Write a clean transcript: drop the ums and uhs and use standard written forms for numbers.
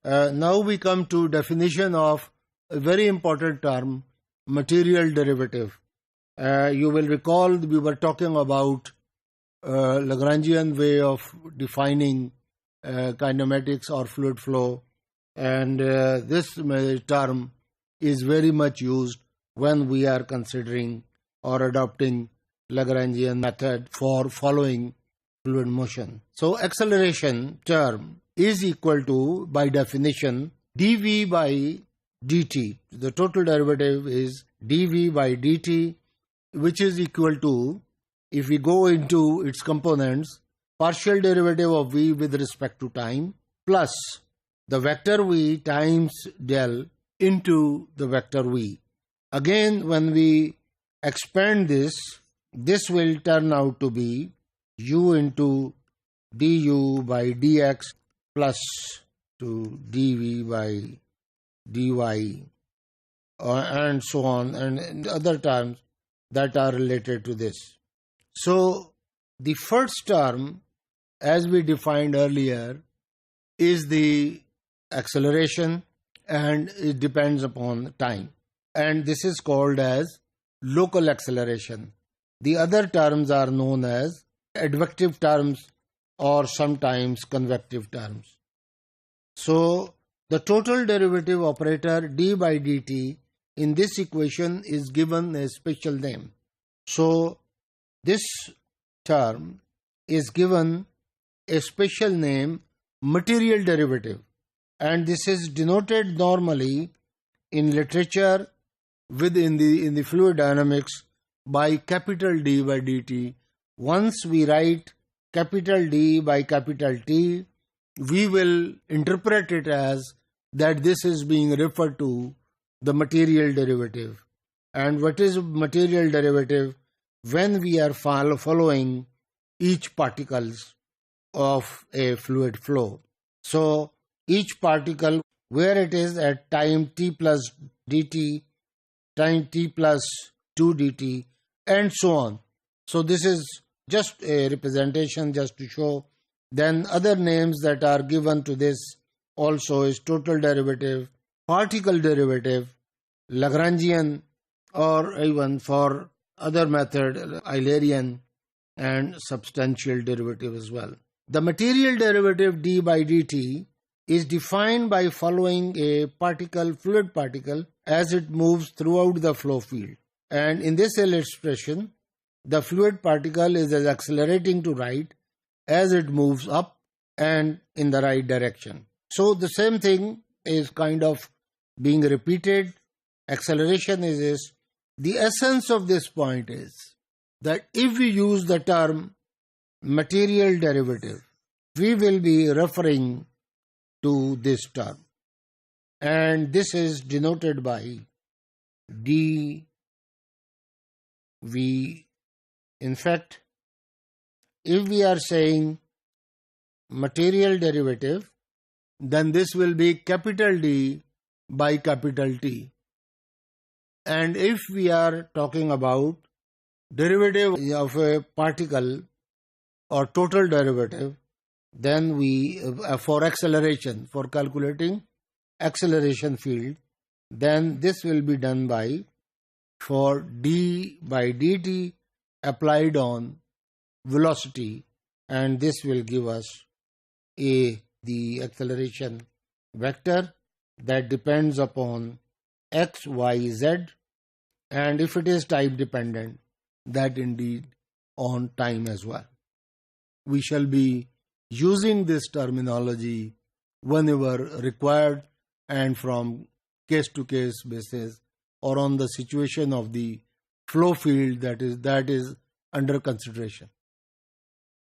Now we come to definition of a very important term, material derivative. You will recall we were talking about Lagrangian way of defining kinematics or fluid flow, and this term is very much used when we are considering or adopting Lagrangian method for following fluid motion. So acceleration term is equal to, by definition, dv by dt. The total derivative is dv by dt, which is equal to, if we go into its components, partial derivative of v with respect to time plus the vector v times del into the vector v. Again, when we expand this, this will turn out to be u into du by dx plus to dv by dy and so on, and other terms that are related to this. So the first term, as we defined earlier, is the acceleration, and it depends upon time, and this is called as local acceleration. The other terms are known as advective terms or sometimes convective terms. So the total derivative operator d by dt in this equation is given a special name. So this term is given a special name, material derivative, and this is denoted normally in literature in the fluid dynamics by capital D by dt. Once we write capital D by capital T, we will interpret it as that this is being referred to the material derivative. And what is material derivative? When we are following each particles of a fluid flow. So each particle, where it is at time t plus dt, time t plus 2 dt, and so on. So this is just a representation just to show. Then other names that are given to this also is total derivative, particle derivative, Lagrangian, or even for other method, Eulerian, and substantial derivative as well. The material derivative d by dt is defined by following a particle, fluid particle, as it moves throughout the flow field. And in this illustration, the fluid particle is accelerating to right as it moves up and in the right direction. So the same thing is kind of being repeated. Acceleration is this. The essence of this point is that if we use the term material derivative, we will be referring to this term, and this is denoted by dv. In fact, if we are saying material derivative, then this will be capital D by capital T. And if we are talking about derivative of a particle or total derivative, then we, for acceleration, for calculating acceleration field, then this will be done by, for d by dt applied on velocity, and this will give us the acceleration vector that depends upon x, y, z, and if it is time dependent, that indeed on time as well. We shall be using this terminology whenever required and from case to case basis, or on the situation of the flow field that is under consideration.